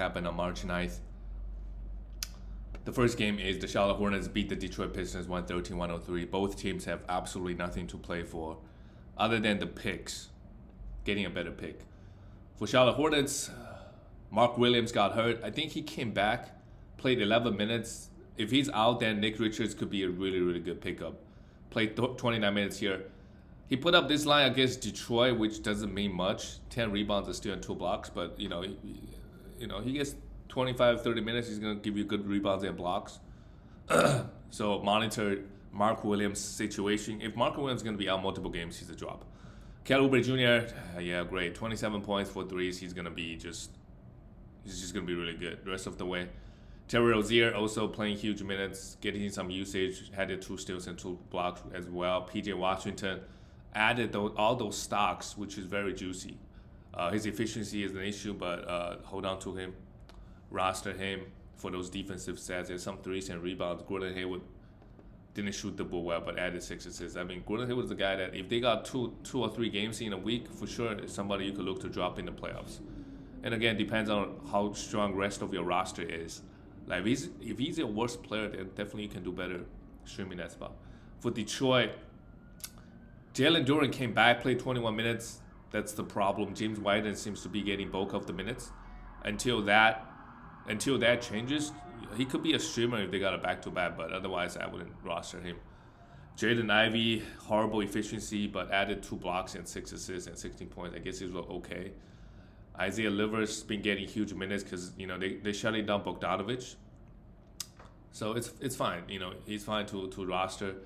happened on March 9th. The first game is the Charlotte Hornets beat the Detroit Pistons 113-103. Both teams have absolutely nothing to play for other than the picks, getting a better pick. For Charlotte Hornets, Mark Williams got hurt. I think he came back, played 11 minutes. If he's out, then Nick Richards could be a really, really good pickup. Played 29 minutes here. He put up this line against Detroit, which doesn't mean much. 10 rebounds and still 2 blocks, but he gets 25, 30 minutes. He's gonna give you good rebounds and blocks. So monitor Mark Williams' situation. If Mark Williams is gonna be out multiple games, he's a drop. Cal Oubre Jr., yeah, great. 27 points, 4 threes. He's just gonna be really good the rest of the way. Terry Rozier also playing huge minutes, getting some usage, had 2 steals and 2 blocks as well. PJ Washington added all those stocks, which is very juicy. His efficiency is an issue, but hold on to him, roster him for those defensive stats and some threes and rebounds. Gordon Hayward didn't shoot the ball well, but added 6 assists. I mean, Gordon Hayward is the guy that if they got two or three games in a week, for sure, it's somebody you could look to drop in the playoffs. And again, depends on how strong rest of your roster is. Like if he's your worst player, then definitely you can do better streaming that spot. For Detroit, Jalen Duren came back, played 21 minutes. That's the problem. James Wiseman seems to be getting bulk of the minutes. Until that changes, he could be a streamer if they got a back-to-back, but otherwise I wouldn't roster him. Jaden Ivey, horrible efficiency, but added 2 blocks and 6 assists and 16 points. I guess he's okay. Isaiah Livers been getting huge minutes because they shutting down Bogdanovic, so it's fine. He's fine to roster.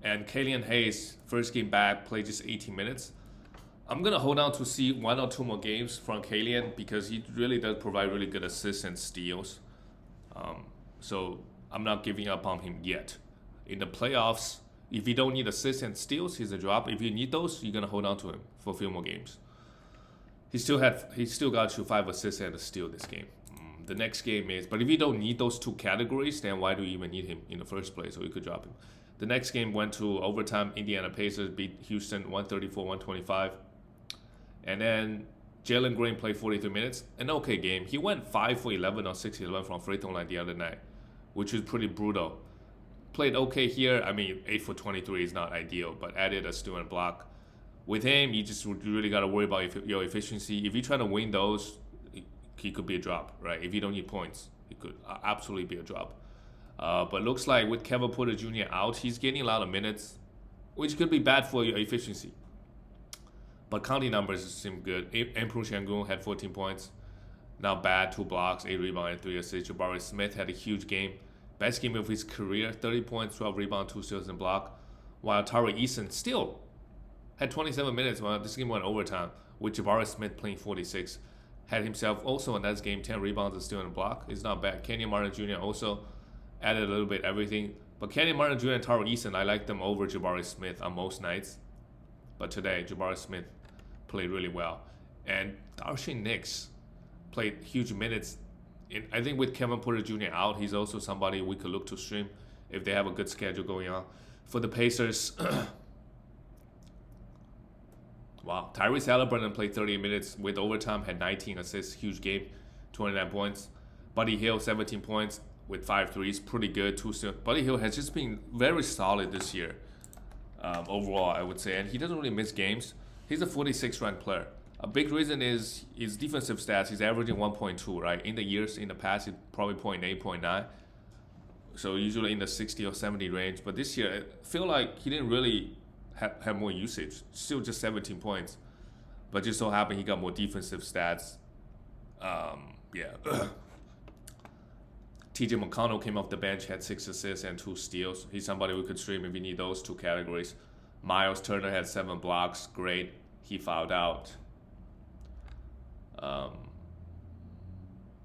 And Killian Hayes, first game back, played just 18 minutes. I'm gonna hold on to see 1 or 2 more games from Killian because he really does provide really good assists and steals. So I'm not giving up on him yet. In the playoffs, if you don't need assists and steals, he's a drop. If you need those, you're gonna hold on to him for a few more games. He still got you 5 assists and a steal this game. The next game is, but if you don't need those 2 categories, then why do you even need him in the first place? So you could drop him. The next game went to overtime. Indiana Pacers beat Houston 134-125. And then Jalen Green played 43 minutes. An okay game. He went 5 for 11 or 6 for 11 from free throw line the other night, which is pretty brutal. Played okay here. I mean, 8 for 23 is not ideal, but added a steal and block. With him, you just really got to worry about your efficiency. If you try to win those, he could be a drop, right? If you don't need points, he could absolutely be a drop. But looks like with Kevin Porter Jr. out, he's getting a lot of minutes, which could be bad for your efficiency. But counting numbers seem good. Emperor Shangun had 14 points. Not bad, 2 blocks, 8 rebounds, and 3 assists. Jabari Smith had a huge game. Best game of his career, 30 points, 12 rebounds, 2 steals and block. While Tari Eason still had 27 minutes while this game went overtime, with Jabari Smith playing 46. Had himself also in that game 10 rebounds and steal and block. It's not bad. Kenyon Martin Jr. also added a little bit everything. But Kenyon Martin Jr. and Tari Eason, I like them over Jabari Smith on most nights. But today, Jabari Smith played really well. And Darshan Nix played huge minutes. I think with Kevin Porter Jr. out, he's also somebody we could look to stream if they have a good schedule going on. For the Pacers, wow, Tyrese Halliburton played 30 minutes with overtime, had 19 assists, huge game, 29 points. Buddy Hield, 17 points with 5 threes, pretty good. Buddy Hield has just been very solid this year overall, I would say. And he doesn't really miss games. He's a 46th ranked player. A big reason is his defensive stats. He's averaging 1.2, right? In the past, it's probably 0.8, 0.9. So usually in the 60 or 70 range. But this year, I feel like he didn't really have more usage. Still just 17 points. But just so happened he got more defensive stats. TJ McConnell came off the bench, had 6 assists and 2 steals. He's somebody we could stream if you need those 2 categories. Miles Turner had 7 blocks. Great. He fouled out.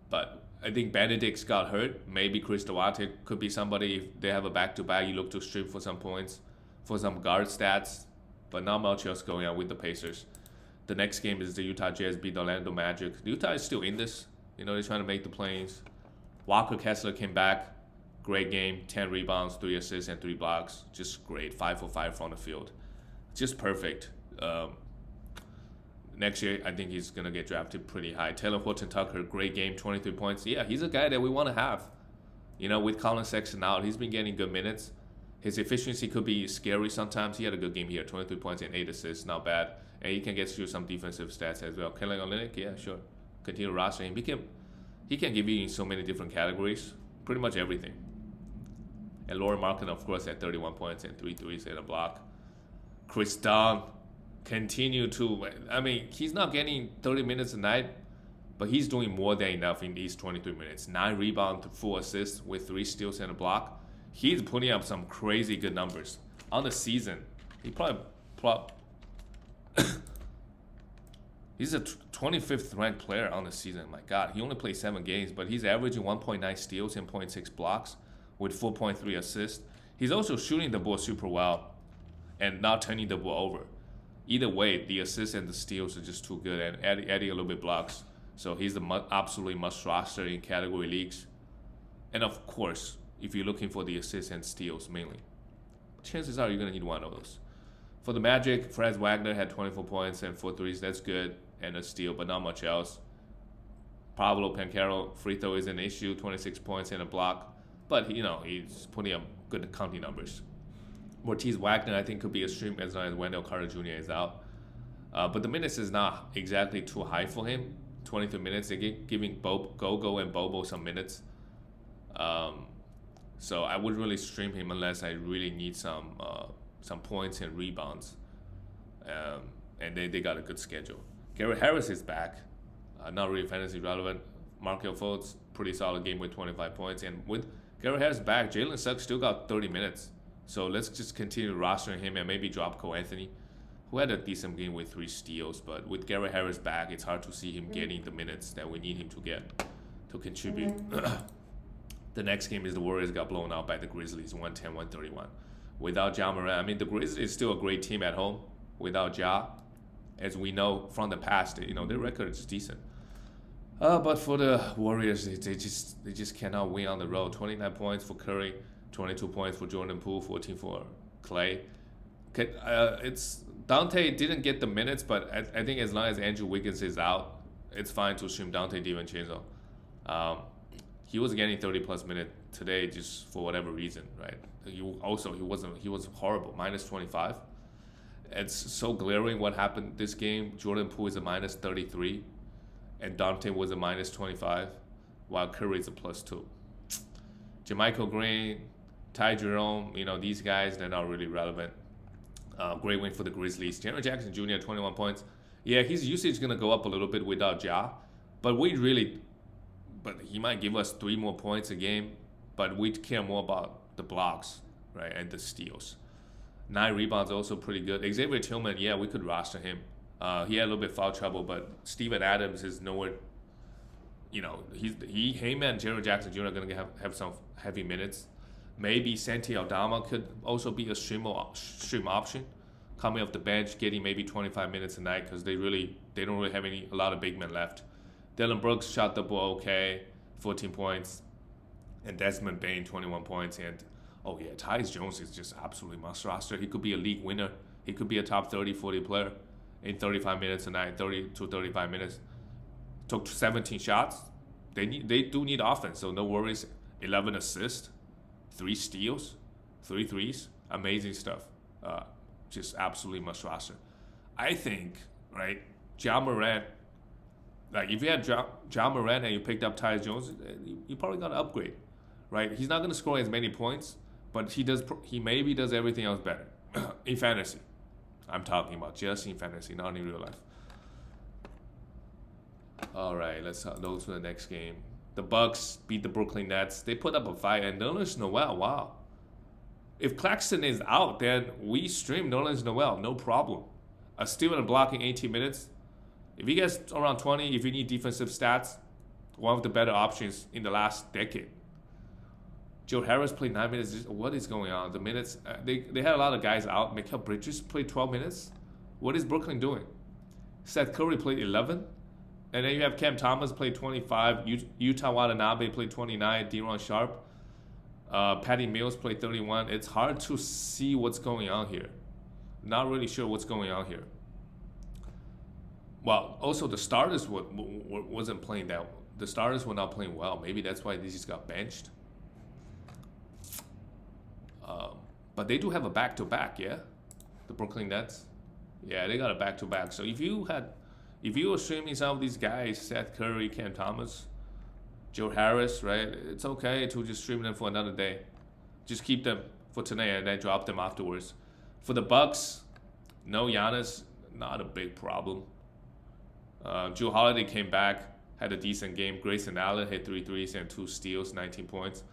But I think Benedict's got hurt. Maybe Chris Duarte could be somebody. If they have a back-to-back, you look to stream for some points, for some guard stats. But not much else going on with the Pacers. The next game is the Utah Jazz beat the Orlando Magic. Utah is still in this. They're trying to make the plays. Walker Kessler came back. Great game. 10 rebounds, 3 assists, and 3 blocks. Just great. 5 for 5 from the field. Just perfect. Next year, I think he's going to get drafted pretty high. Taylor Horton Tucker, great game, 23 points. Yeah, he's a guy that we want to have. With Colin Sexton out, he's been getting good minutes. His efficiency could be scary sometimes. He had a good game here, 23 points and 8 assists, not bad. And he can get you some defensive stats as well. Kelly Olynyk, yeah, sure. Continue rostering him. He can give you in so many different categories, pretty much everything. And Laurie Markin, of course, at 31 points and 3 threes and a block. Chris Dunn continue to, he's not getting 30 minutes a night, but he's doing more than enough in these 23 minutes. 9 rebounds, 4 assists with 3 steals and a block. He's putting up some crazy good numbers. On the season, he probably he's a 25th ranked player on the season. My God, he only played 7 games, but he's averaging 1.9 steals and 0.6 blocks with 4.3 assists. He's also shooting the ball super well and not turning the ball over. Either way, the assists and the steals are just too good, and adding a little bit blocks. So he's the absolutely must roster in category leagues. And of course, if you're looking for the assists and steals mainly, chances are you're going to need one of those. For the Magic, Franz Wagner had 24 points and 4 threes. That's good, and a steal, but not much else. Pablo Pancaro, free throw is an issue, 26 points and a block. But, he's putting up good counting numbers. Mortiz Wagner, I think, could be a stream as long as Wendell Carter Jr. is out. But the minutes is not exactly too high for him. 23 minutes. They're giving Gogo and Bobo some minutes. So I wouldn't really stream him unless I really need some points and rebounds. And they got a good schedule. Garrett Harris is back. Not really fantasy relevant. Markel Fultz, pretty solid game with 25 points. And with Garrett Harris back, Jalen Suggs still got 30 minutes. So let's just continue rostering him and maybe drop Cole Anthony, who had a decent game with 3 steals. But with Garrett Harris back, it's hard to see him getting the minutes that we need him to get to contribute. The next game is the Warriors got blown out by the Grizzlies, 110-131. Without Ja Morant, the Grizzlies is still a great team at home without Ja. As we know from the past, their record is decent. But for the Warriors, they just cannot win on the road. 29 points for Curry, 22 points for Jordan Poole, 14 for Clay. It's Dante didn't get the minutes, but I think as long as Andrew Wiggins is out, it's fine to stream Dante DiVincenzo. He was getting 30+ minutes today just for whatever reason, right? He was horrible, minus 25. It's so glaring what happened this game. Jordan Poole is a minus 33, and Dante was a minus 25, while Curry is a +2. Jermichael Green, Ty Jerome, these guys, they're not really relevant. Great win for the Grizzlies. Jaren Jackson Jr., 21 points. Yeah, his usage is going to go up a little bit without Ja, but he might give us 3 more points a game, but we care more about the blocks, right, and the steals. 9 rebounds, also pretty good. Xavier Tillman, yeah, we could roster him. He had a little bit of foul trouble, but Steven Adams is nowhere. Him and Jaren Jackson Jr. are going to have some heavy minutes. Maybe Santi Aldama could also be a stream option, coming off the bench, getting maybe 25 minutes a night because they don't really have a lot of big men left. Dylan Brooks shot the ball okay, 14 points, and Desmond Bane 21 points, and Tyus Jones is just absolutely must roster. He could be a league winner. He could be a top 30, 40 player in 35 minutes a night, 30 to 35 minutes. Took 17 shots. They do need offense, so no worries. 11 assists, 3 steals, 3 threes. Amazing stuff. Just absolutely must roster. I think, right, Ja Morant, if you had Ja Morant and you picked up Tyus Jones, you probably got to upgrade, right? He's not going to score as many points, but he maybe does everything else better in fantasy. I'm talking about just in fantasy, not in real life. All right, let's go to the next game. The Bucks beat the Brooklyn Nets. They put up a fight, and Nerlens Noel, wow. If Claxton is out, then we stream Nerlens Noel, no problem. A steal and blocking 18 minutes. If he gets around 20, if you need defensive stats, one of the better options in the last decade. Joe Harris played 9 minutes. What is going on? The minutes, they had a lot of guys out. Mikal Bridges played 12 minutes. What is Brooklyn doing? Seth Curry played 11. And then you have Cam Thomas played 25. Utah Watanabe played 29. De'Ron Sharp. Patty Mills played 31. It's hard to see what's going on here. Not really sure what's going on here. Well, also the starters wasn't playing that. The starters were not playing well. Maybe that's why they just got benched. Um, but they do have a back-to-back, yeah. The Brooklyn Nets, yeah, they got a back-to-back. So if you were streaming some of these guys, Seth Curry, Cam Thomas, Joe Harris, right? It's okay to just stream them for another day. Just keep them for tonight and then drop them afterwards. For the Bucks, no Giannis, not a big problem. Drew Holiday came back, had a decent game. Grayson Allen hit 3 threes and 2 steals, 19 points.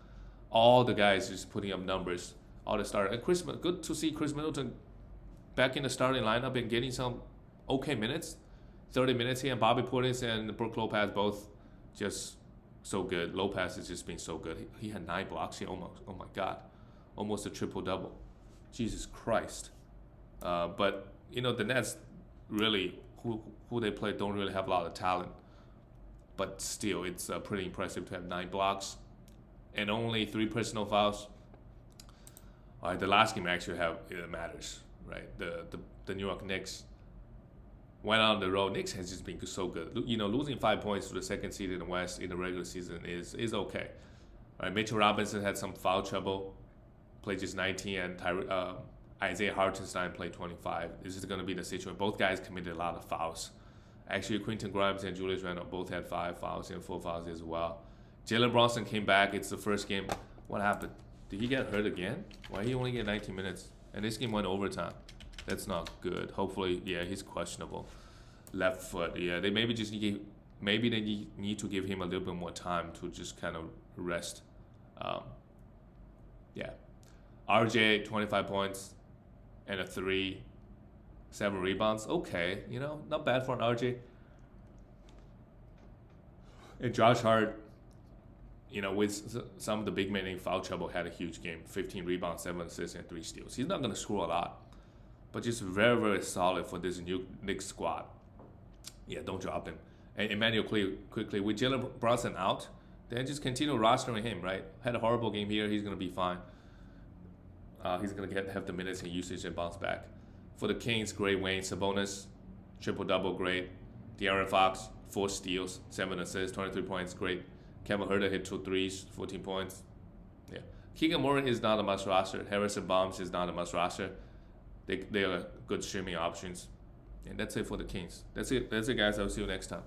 All the guys just putting up numbers. All the starters. And good to see Chris Middleton back in the starting lineup and getting some okay minutes. 30 minutes here, and Bobby Portis and Brook Lopez both just so good. Lopez has just been so good. He had 9 blocks here, almost. Oh my God, almost a triple-double. Jesus Christ. But the Nets really, who they play, don't really have a lot of talent. But still, it's pretty impressive to have 9 blocks and only 3 personal fouls. All right, the last game actually it matters, right? The New York Knicks went on the road. Knicks has just been so good. Losing 5 points to the second seed in the West in the regular season is okay. All right, Mitchell Robinson had some foul trouble, played just 19, and Isaiah Hartenstein played 25. This is going to be the situation. Both guys committed a lot of fouls. Actually, Quentin Grimes and Julius Randle both had 5 fouls and 4 fouls as well. Jalen Brunson came back. It's the first game. What happened? Did he get hurt again? Why he only get 19 minutes? And this game went overtime. That's not good. Hopefully, yeah, he's questionable. Left foot, yeah. They maybe they need to give him a little bit more time to just kind of rest. Yeah. RJ, 25 points and a 3, 7 rebounds. Okay, not bad for an RJ. And Josh Hart, with some of the big men in foul trouble, had a huge game. 15 rebounds, 7 assists, and 3 steals. He's not going to score a lot, but just very, very solid for this new Knicks squad. Yeah, don't drop him. And Emmanuel quickly, with Jalen Brunson out, then just continue rostering him, right? Had a horrible game here. He's going to be fine. He's going to have the minutes and usage and bounce back. For the Kings, great Wayne. Sabonis, triple-double, great. De'Aaron Fox, 4 steals, 7 assists, 23 points, great. Kevin Huerter hit 2 threes, 14 points. Yeah. Keegan Murray is not a must roster. Harrison Barnes is not a must roster. They are good streaming options. And that's it for the Kings. That's it, guys. I'll see you next time.